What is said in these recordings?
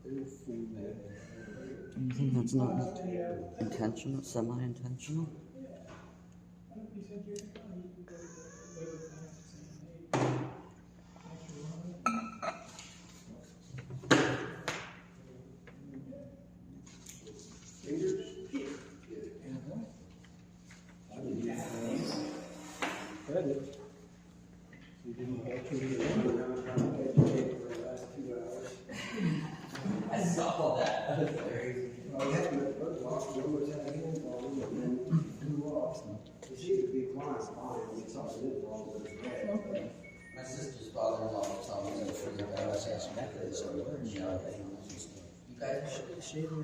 You think that's not intentional, semi-intentional? Credit. You didn't go to the I saw that. My sister's father-in-law told me that for your LSS methods or words, you guys should shave your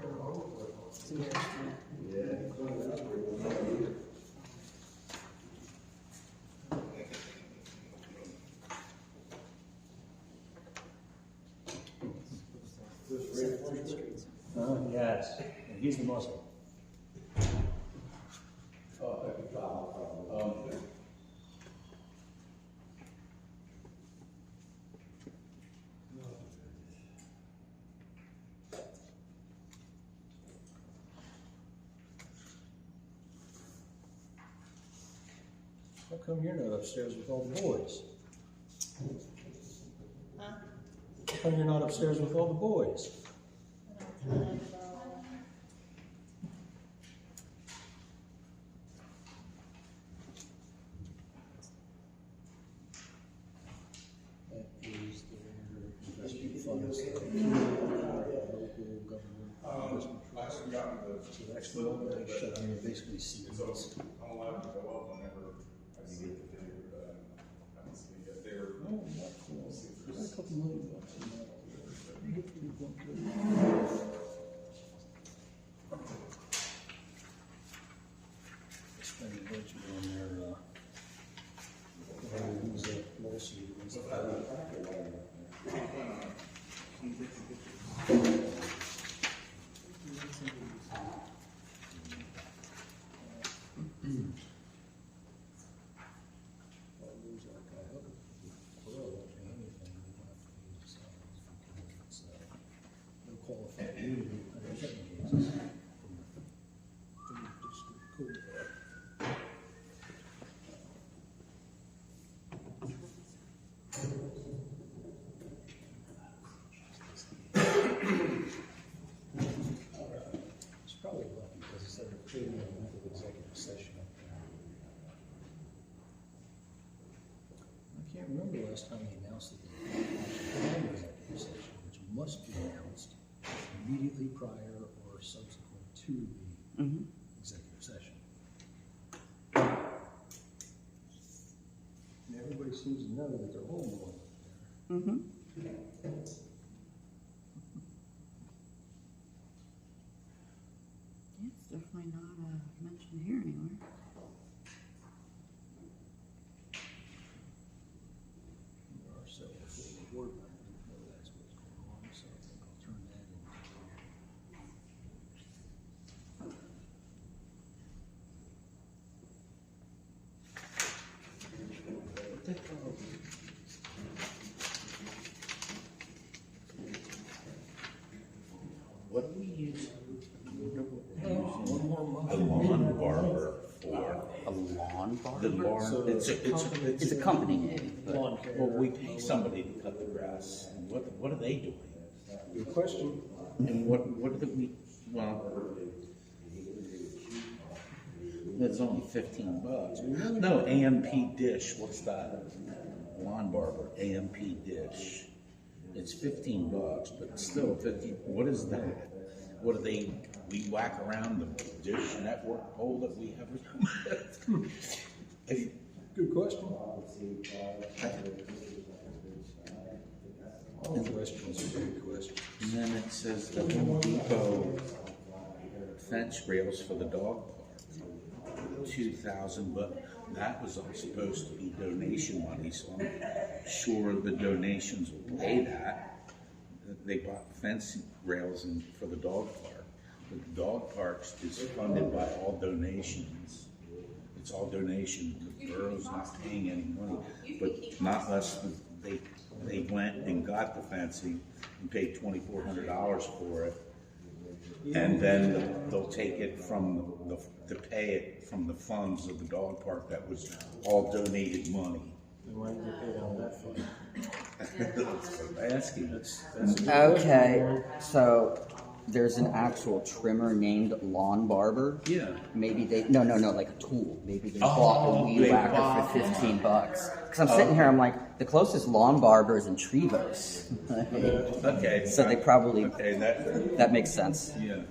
yes, and he's the Muslim. How come you're not upstairs with all the boys? Huh? How come you're not upstairs with all the boys? That is their investment funds, local government investment trust. So that's the one that they shut down, basically seeds. I'm allowed to go up whenever I see it. I don't see it yet. They were. Oh, not cool. There's a couple million bucks in that already. Hopefully it won't go. Spend a bunch of on their, lawsuit against the qualified immunity under certain cases from the district court. It's probably lucky because instead of creating a length of executive session up there. I can't remember the last time they announced that they had an executive session, which must be announced immediately prior or subsequent to the executive session. And everybody seems to know that they're home alone up there. It's definitely not mentioned here anywhere. There are several full board members who know that's what's going on, so I think I'll turn that into. What do we use? One more month. A lawn barber for A lawn barber? the barn. So It's a company name, but Lawn care. Well, we pay somebody to cut the grass. And what are they doing? Good question. And what do we? Well, it's only $15. No, AMP dish. What's that? Lawn barber AMP dish. It's $15, but it's still 50. What is that? What do they? We whack around the dish network pole that we have. Good question. All questions are good questions. And then it says the Home Depot fence rails for the dog park, 2,000, but that was all supposed to be donation money, so I'm sure the donations will pay that. They bought fence rails for the dog park, but the dog parks is funded by all donations. It's all donations. The borough's not paying any money, but not unless they they went and got the fencing and paid $2,400 for it. And then they'll take it from to pay it from the funds of the dog park that was all donated money. And why did they pay out that fund? That's what I'm asking. That's Okay, so there's an actual trimmer named Lawn Barber. Yeah. Maybe they, no, like a tool. Maybe they bought a weed they whacker bought- for $15. Because I'm sitting here, I'm like, the closest lawn barber is in Trevos. Okay. So they probably, Okay, that makes sense. yeah.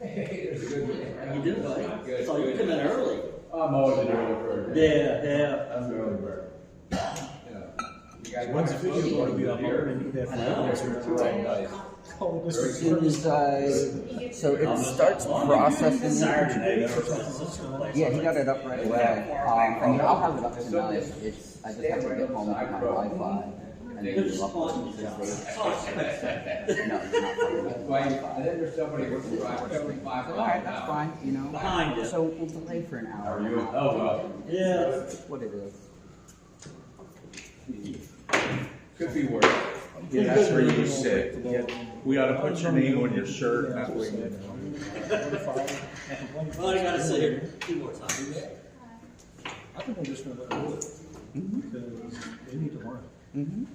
How you doing, buddy? Good. So you come in early. I'm always an early bird. Yeah. I'm an early bird. You guys When's the want video going to be to up? I'm gonna need that for evidence here too. Nice. Oh, this As is soon as so it starts processing. Saturday. Yeah, he got it up right away. I mean, I'll have it up tonight. I just have to get home with my Wi-Fi. And then It's you upload it. No, you're not talking about Why, Wi-Fi. and then there's somebody who can drive 75 All right, that's fine, you know. Behind you. So we'll delay for an hour. Are you? Oh, well. Yeah. That's what it is. Could be worse. Yeah, that's where you sit. Yeah. We ought to put your name on your shirt. And that way. Well, I gotta sit here 2 more times. I think I'm just gonna let them do it. Because they need to learn. Mm-hmm.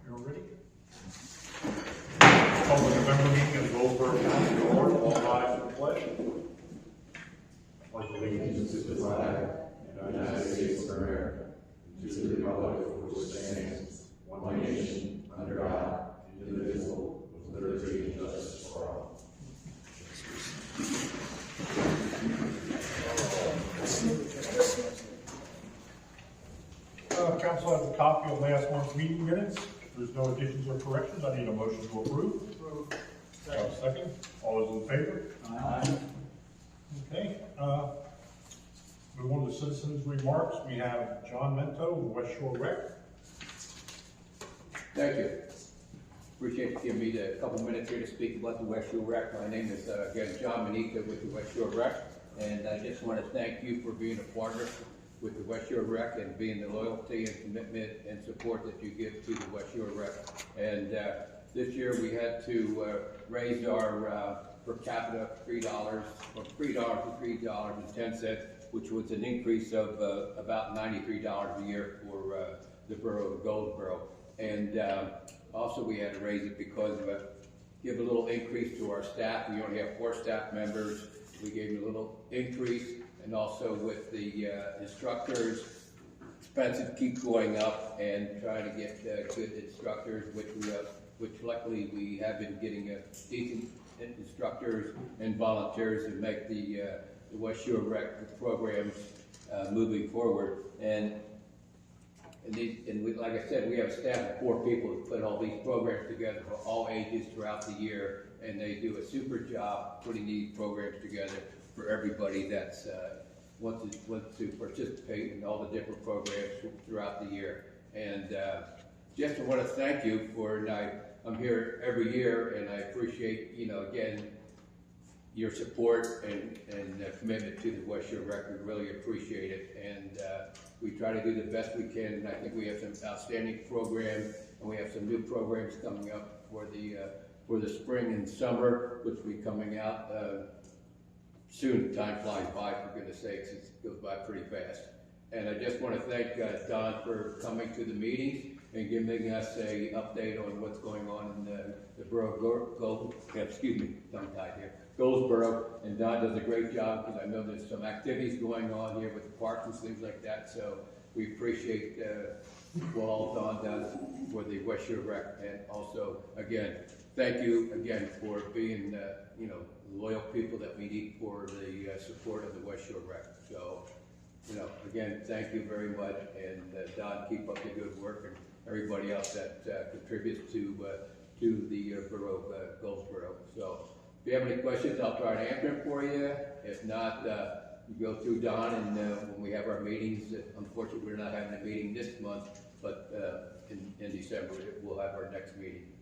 You're ready? Call the November meeting of Goldsboro County to order. All rise for the pledge. Like allegiance to the flag of the United States of America, to the republic for which it stands, one nation, under God, indivisible, with liberty and justice for all. Council has a copy of last month's meeting minutes. If there's no additions or corrections, I need a motion to approve. Second. All those in favor? Aye. Okay, move on to citizens' remarks. We have John Mento, West Shore Rec. Thank you. Appreciate you giving me the couple minutes here to speak about the West Shore Rec. My name is, again, John Manika with the West Shore Rec, and I just want to thank you for being a partner with the West Shore Rec and being the loyalty and commitment and support that you give to the West Shore Rec. And this year we had to raise our per capita $3, from $3 to $3.10, which was an increase of about $93 a year for the borough of Goldsboro. And also we had to raise it because of give a little increase to our staff. We only have 4 staff members. We gave a little increase, and also with the instructors, expenses keep going up, and trying to get good instructors, which luckily we have been getting decent instructors and volunteers to make the West Shore Rec programs moving forward. And like I said, we have a staff of 4 people who put all these programs together for all ages throughout the year, and they do a super job putting these programs together for everybody that's wants to participate in all the different programs throughout the year. And just I want to thank you for, I'm here every year, and I appreciate, again, your support and commitment to the West Shore Rec. We really appreciate it, and we try to do the best we can. And I think we have some outstanding programs, and we have some new programs coming up for the spring and summer, which will be coming out soon. Time flies by, for goodness sakes; it goes by pretty fast. And I just want to thank Don for coming to the meetings and giving us a update on what's going on in the borough tongue-tied here. Goldsboro, and Don does a great job, because I know there's some activities going on here with the parks and things like that, so we appreciate what all Don does for the West Shore Rec. And also, again, thank you again for being the loyal people that we need for the support of the West Shore Rec. So, again, thank you very much, and Don, keep up the good work, and everybody else that contributes to the borough of Goldsboro. So, if you have any questions, I'll try to answer them for you. If not, you go through Don, and when we have our meetings, unfortunately we're not having a meeting this month, but in December we'll have our next meeting.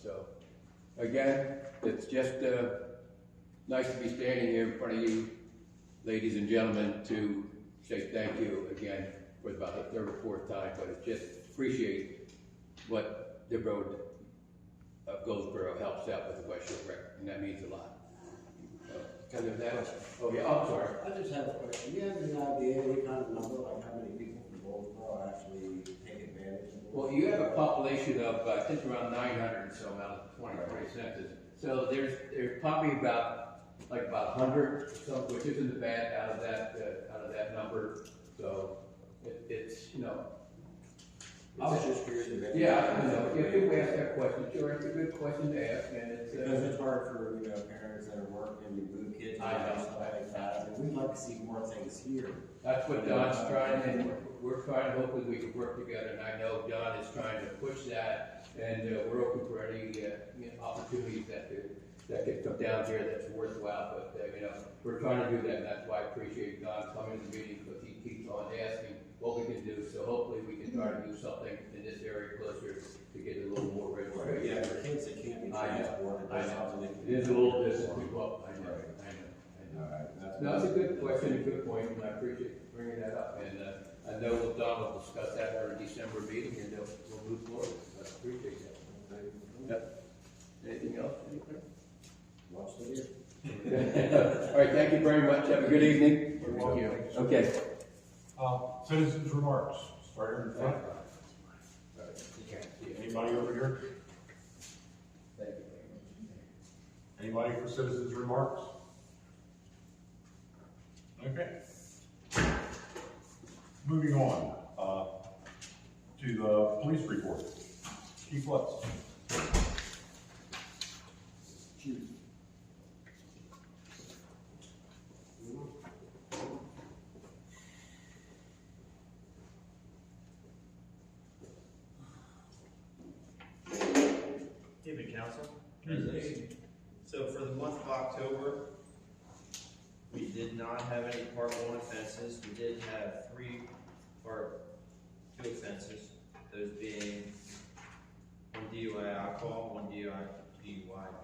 So again, it's just nice to be standing here in front of you, ladies and gentlemen, to say thank you again for about the 3rd or 4th time, but it's just appreciate what the road of Goldsboro helps out with the West Shore Rec, and that means a lot. Because of that. Oh yeah, I'm sorry. I just have a question. Do you have any idea, any kind of number, like how many people from Goldsboro actually take advantage of it? Well, you have a population of, I think around 900 or so out of the 2020 census. So there's probably about 100, which isn't bad out of that number. So it's I was just curious about. Yeah, I know. If you ask that question, sure, it's a good question to ask, and it's because it's hard for parents that are working, you move kids and stuff like that. And we'd like to see more things here. That's what Don's trying, and we're trying. Hopefully, we can work together. And I know Don is trying to push that, and we're open for any opportunities that could come down here that's worthwhile. But we're trying to do that, and that's why I appreciate Don coming to the meeting, because he keeps on asking what we can do. So hopefully, we can try to do something in this area closer to get a little more registration. Yeah, for kids that can't be transported. It is a little distance to go up. I know. No, it's a good question, a good point, and I appreciate bringing that up. And I know Don will discuss that at our December meeting, and we'll move forward. I appreciate that. Yep. Anything else? Watch the year. All right, thank you very much. Have a good evening. You're welcome. Okay. Citizens' remarks, start here in front. Anybody over here? Anybody for citizens' remarks? Okay. Moving on, to the police report. Chief Lutz. Evening, Council. So for the month of October, we did not have any Part 1 offenses. We did have 2 offenses, those being 1 DUI alcohol, 1 DUI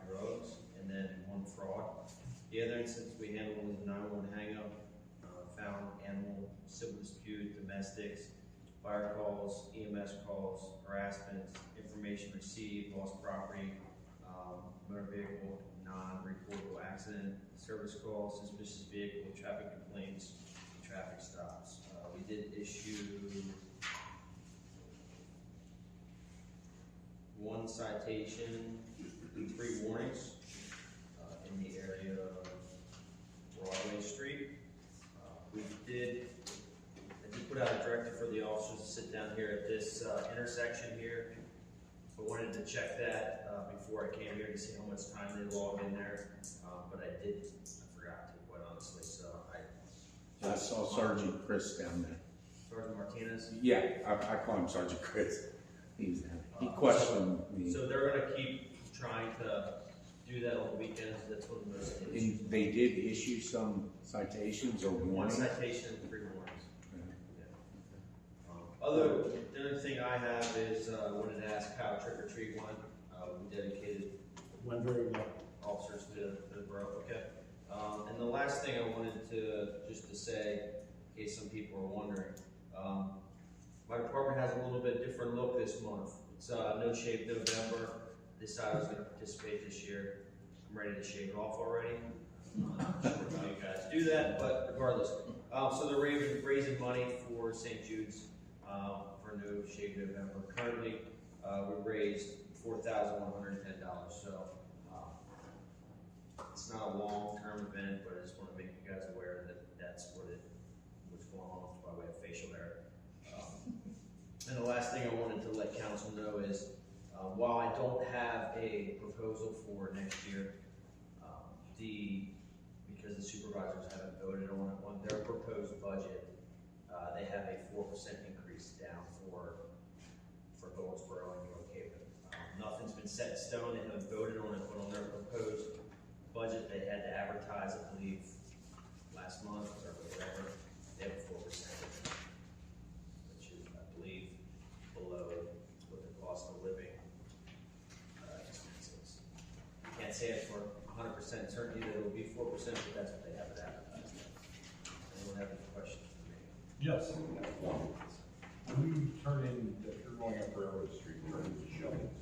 drugs, and then 1 fraud. The other instance we handled was a 911 hang-up found animal, civil dispute, domestics, fire calls, EMS calls, harassment, information received, lost property, motor vehicle, non-reportable accident, service calls, suspicious vehicle, traffic complaints, traffic stops. We did issue 1 citation, 3 warnings in the area of Broadway Street. I did put out a directive for the officers to sit down here at this intersection here. I wanted to check that before I came here to see how much time they logged in there, but I forgot to, quite honestly, so I saw Sergeant Chris down there. Sergeant Martinez. Yeah, I call him Sergeant Chris. He questioned me. So they're gonna keep trying to do that on the weekends, that's one of the most. And they did issue some citations or 1 warnings? citation and 3 warnings. Yeah. The other thing I have is, I wanted to ask how trick or treat went. We dedicated Went very well. officers to the borough, okay? And the last thing I wanted to, just to say, in case some people are wondering, my department has a little bit different look this month. It's No Shave November. Decided I was gonna participate this year. I'm ready to shave it off already. I'm not sure how you guys do that, but regardless. So they're raising money for St. Jude's, for No Shave November. Currently, we raised $4,110, so, it's not a long-term event, but I just want to make you guys aware that that's what's going on by way of facial hair. And the last thing I wanted to let council know is, while I don't have a proposal for next year, because the supervisors haven't voted on their proposed budget, they have a 4% increase down for Goldsboro and York Haven. Nothing's been set in stone, they haven't voted on it, but on their proposed budget, they had to advertise, I believe, last month or whatever, they have a 4%, which is, I believe, below what the cost of living expenses. Can't say it for 100% certainty that it will be 4%, but that's what they have it advertised at. Anyone have any questions for me? Yes. When you turn in, if you're going up Railroad Street, turn into Shelley's.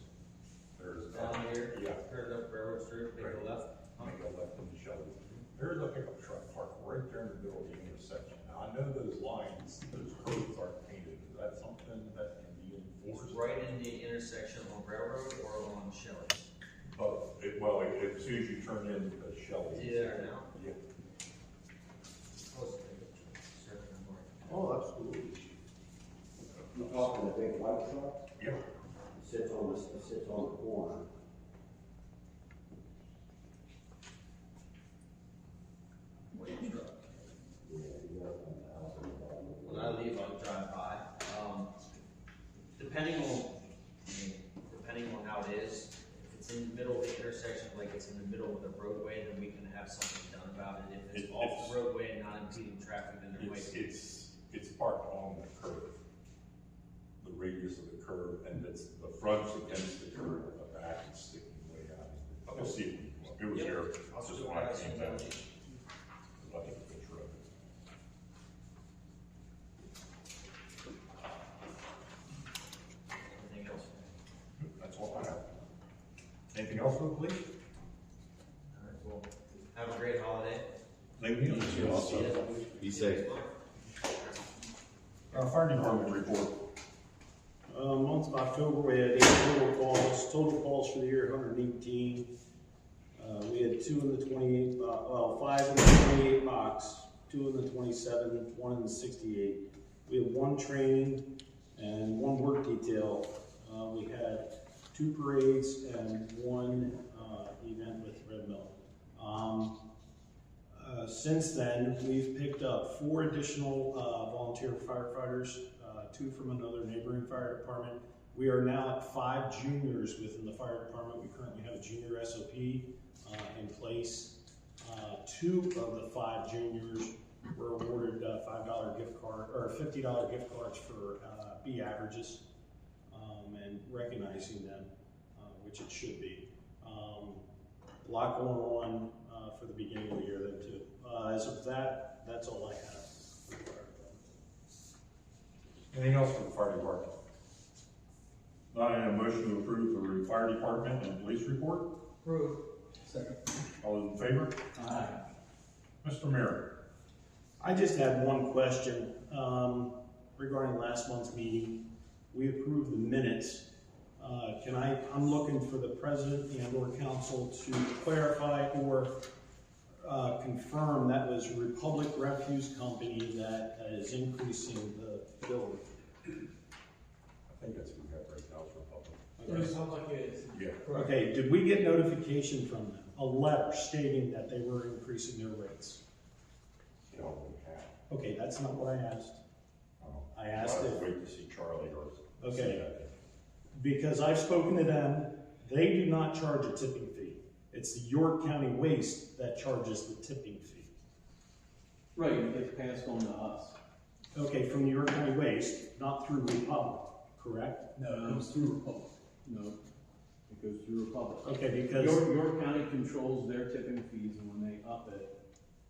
There's Down here, yeah. turn up Railroad Street, make a left. Make a left into Shelley's. There's a pickup truck parked right there in the middle of the intersection. Now, I know those lines, those curves aren't painted. Is that something that can be enforced? It's right in the intersection on Railroad or on Shelley. Both. As soon as you turn into Shelley's. See there now? Yeah. Oh, absolutely. You talking the big white truck? Yeah. It sits on the corner. When I leave, I'll drive by. Depending on how it is, if it's in the middle of the intersection, like it's in the middle of the roadway, then we can have something done about it. If it's off the roadway and not impeding traffic, then there might be. It's parked on the curve. The radius of the curve, and it's the front's against the curve, and the back is sticking way out. I'll see it. It was Yep. there I'll just still when I have came some down. energy. I think it's a picture of it. Anything else? That's all I have. Anything else for the police? All right, well, have a great holiday. Thank you. See you. Be safe. Fire department report. Month of October, we had 8 total calls for the year, 118. We had 2 in the 28, 5 in the 28 box, 2 in the 27, 1 in the 68. We had 1 training and 1 work detail. We had 2 parades and 1 event with Red Mill. Since then, we've picked up 4 additional volunteer firefighters, 2 from another neighboring fire department. We are now at 5 juniors within the fire department. We currently have a junior SOP in place. 2 of the 5 juniors were awarded $5 gift card or $50 gift cards for B averages and recognizing them, which it should be. A lot going on for the beginning of the year then too. As of that, that's all I have. Anything else for the fire department? Not in a motion to approve the fire department and police report? Approve. Second. All those in favor? Aye. Mr. Mayor? I just had one question, regarding last month's meeting. We approved the minutes. I'm looking for the president and or council to clarify or, confirm that was Republic Refuse Company that is increasing the bill. I think that's what we have right now for public. Okay. Yeah. Okay, did we get notification from them, a letter stating that they were increasing their rates? No, we have. Okay, that's not what I asked. I asked I'll if, wait to see Charlie or. Okay. see that. because I've spoken to them, they do not charge a tipping fee. It's the York County Waste that charges the tipping fee. Right, it gets passed on to us. Okay, from the York County Waste, not through Republic, correct? No, it comes through Republic. No, it goes through Republic. Okay, because, York County controls their tipping fees, and when they up it,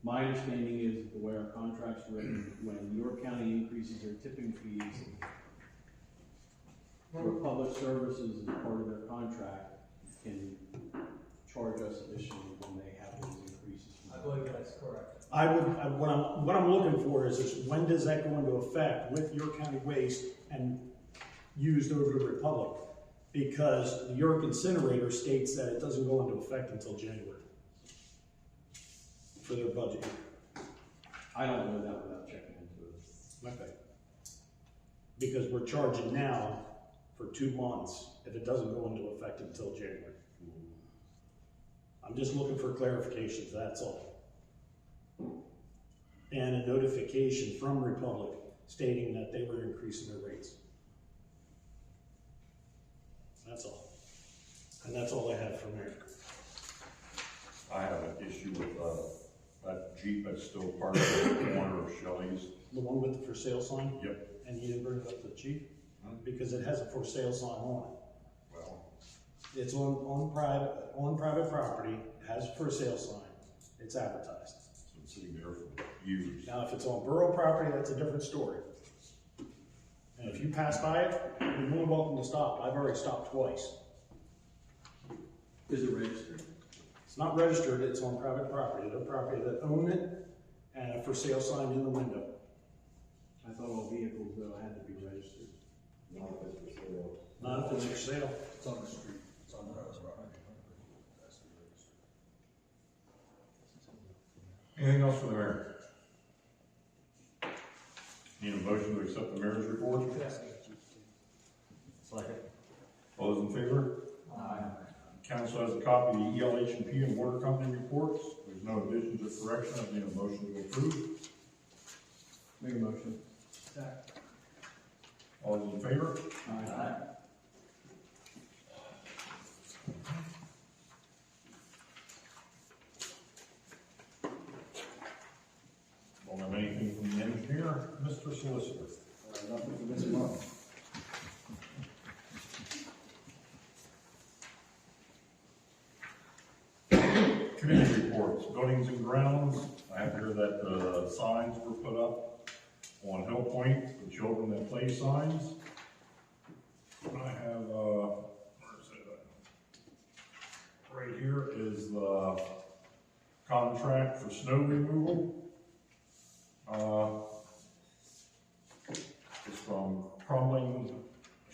my understanding is the way our contract's written, when York County increases their tipping fees, Republic Services, as part of their contract, can charge us additionally when they have those increases. I believe that's correct. what I'm looking for is when does that go into effect with York County Waste and used over to Republic? Because the York incinerator states that it doesn't go into effect until January for their budget. I don't know that without checking into it. Okay. Because we're charging now for 2 months if it doesn't go into effect until January. I'm just looking for clarifications, that's all. And a notification from Republic stating that they were increasing their rates. That's all. And that's all I have for Mayor. I have an issue with, that Jeep that's still part of the corner of Shelley's. The one with the for sale sign? Yep. And you didn't bring it up to the chief? Because it has a for sale sign on it. Well, It's on private property, it has a for sale sign, it's advertised. it's been sitting there for years. Now, if it's on borough property, that's a different story. And if you pass by it, you're more than welcome to stop. I've already stopped twice. Is it registered? It's not registered, it's on private property. Their property that own it, and a for sale sign in the window. I thought all vehicles though had to be registered. Not if it's for sale. It's on the street. It's on the property. Anything else for the mayor? Need a motion to accept the mayor's report? Second. All those in favor? Aye. Council has a copy of the ELH&P and water company reports. There's no additions or corrections. I need a motion to approve. Make a motion. Second. All those in favor? Aye. Don't have anything from the engineer. Mr. Solicitor. Nothing for this month. Committee reports, buildings and grounds. I have here that the signs were put up on Hill Point, the children that play signs. I have, where is it? Right here is the contract for snow removal. It's from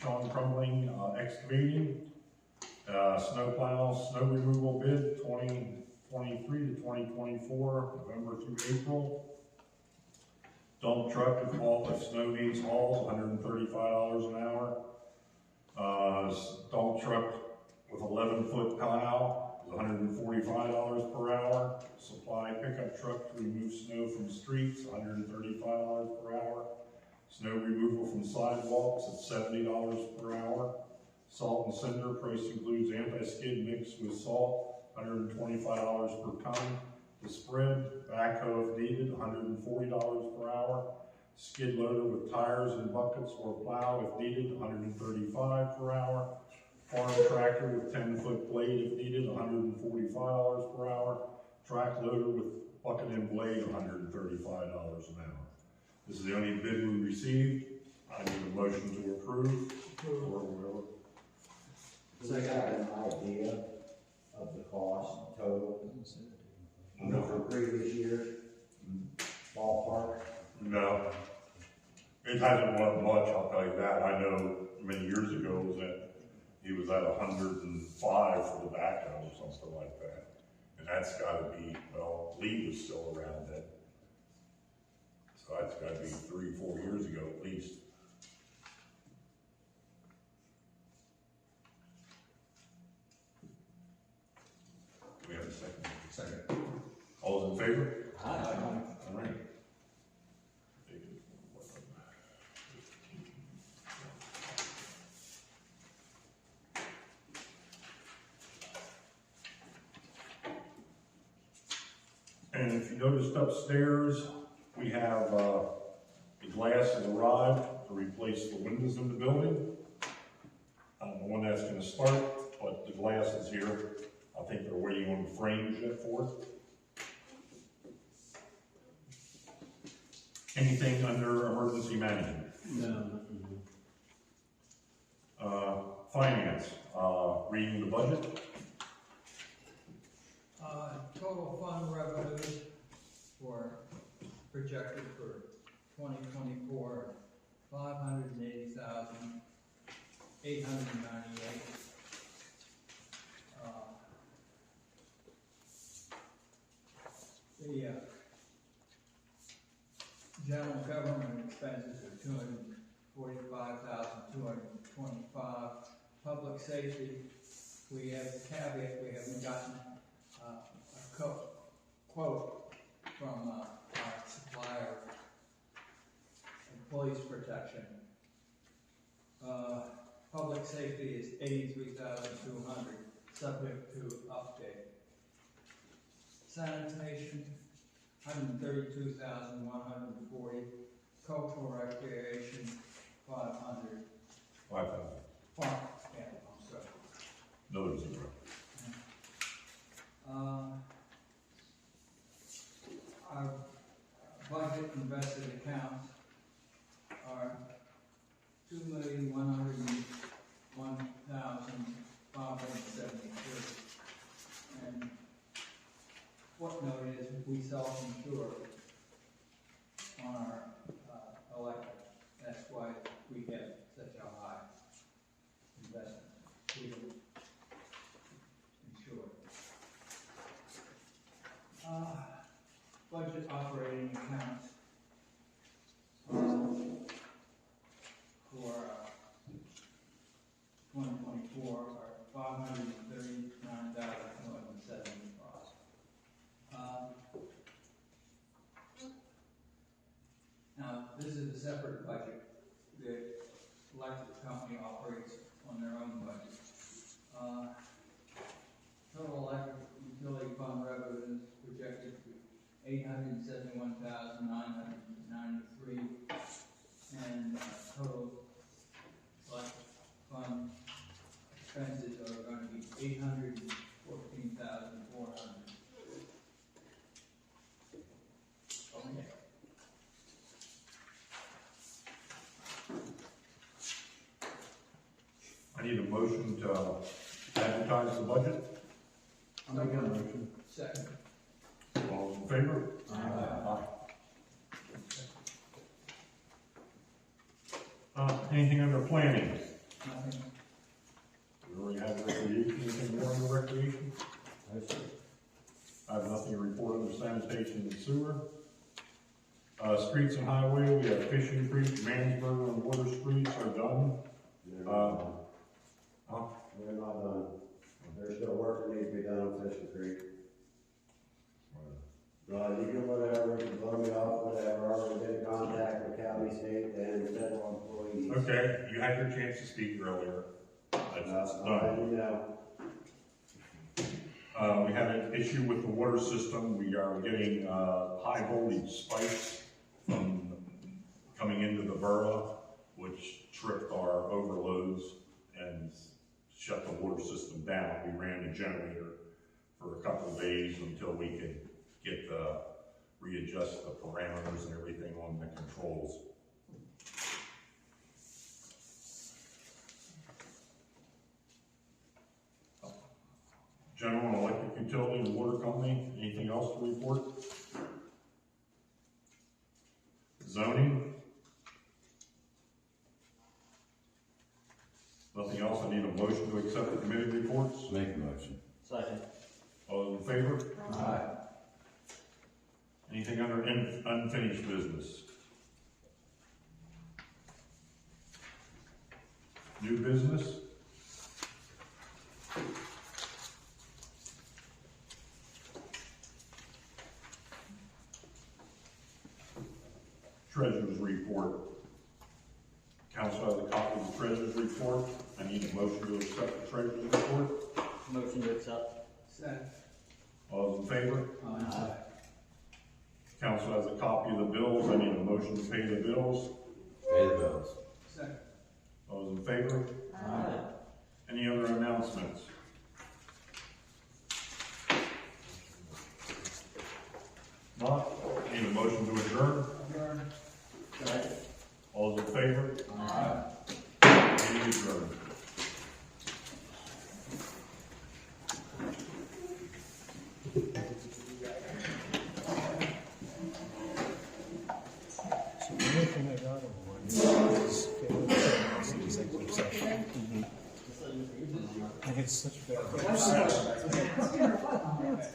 Sean Crumbling Excavating. Snow plows, snow removal bid 2023 to 2024, November through April. Dump truck if snow needs hauls, $135 an hour. Dump truck with 11-foot plow is $145 per hour. Supply pickup truck to remove snow from streets, $135 per hour. Snow removal from sidewalks at $70 per hour. Salt and cinder price includes anti-skid mixed with salt, $125 per ton. To spread, backhoe if needed, $140 per hour. Skid loader with tires and buckets or plow if needed, $135 per hour. Farm tractor with 10-foot blade if needed, $145 per hour. Track loader with bucket and blade, $135 an hour. This is the only bid we received. I need a motion to approve or whatever. Do we have an idea of the cost total No. from previous years? Ballpark? No. It hasn't went up much, I'll tell you that. I know many years ago was at, he was at 105 for the backhoe or something like that. And that's gotta be, well, Lee was still around then. So that's gotta be 3, 4 years ago at least. Do we have a second? Second. All those in favor? Aye. All right. And if you noticed upstairs, we have, the glass has arrived to replace the windows in the building. I don't know when that's gonna start, but the glass is here. I think they're waiting on the frames yet for it. Anything under emergency management? No. Finance, reading the budget. Total fund revenues for, projected for 2024, 580,898. The general government expenses are 245,225. Public safety, we have the caveat, we haven't gotten a quote from our supplier of police protection. Public safety is 83,200, subject to update. Sanitation, 132,140. Cultural recreation, 500. 5,000. Yeah, I'm sorry. Another zero. Our budget invested accounts are 2,101,573. And footnote is we self-insure on our electric. That's why we have such a high investment. We don't insure. Budget operating accounts for 2024 are 539,275. Now, this is a separate budget. The electric company operates on their own budget. Total electric utility fund revenues projected to 871,993, and total electric fund expenses are going to be 814,400. Okay. I need a motion to advertise the budget. I'll make a motion. Second. All those in favor? Anything under planning? Nothing. We already have recreation. Anything more under recreation? I have nothing to report under sanitation and sewer. Streets and highway, we have Fishing Creek, Mansburg, and Water Streets are done. They're not done. There's still work that needs to be done on Fishing Creek. You can whatever, blow me off, whatever, already been in contact with county, state, and federal employees. Okay, you had your chance to speak earlier. That's done. You know. We had an issue with the water system. We are getting high voltage spikes from coming into the borough, which tripped our overloads and shut the water system down. We ran the generator for a couple of days until we could get the readjust the parameters and everything on the controls. General and electric utility and water company, anything else to report? Zoning? Nothing else, I need a motion to accept the committee reports. Make a motion. Second. All those in favor? Aye. Anything under unfinished business? New business? Treasurer's report. Council has a copy of the treasurer's report. I need a motion to accept the treasurer's report. Motion to accept. Second. All those in favor? Aye. Council has a copy of the bills. I need a motion to pay the bills. Pay the bills. Second. All those in favor? Aye. Any other announcements? Not? Need a motion to adjourn? Second. All those in favor? Aye. Meeting adjourned. So the only thing I got on one is, it's an executive session. And it's such bad news.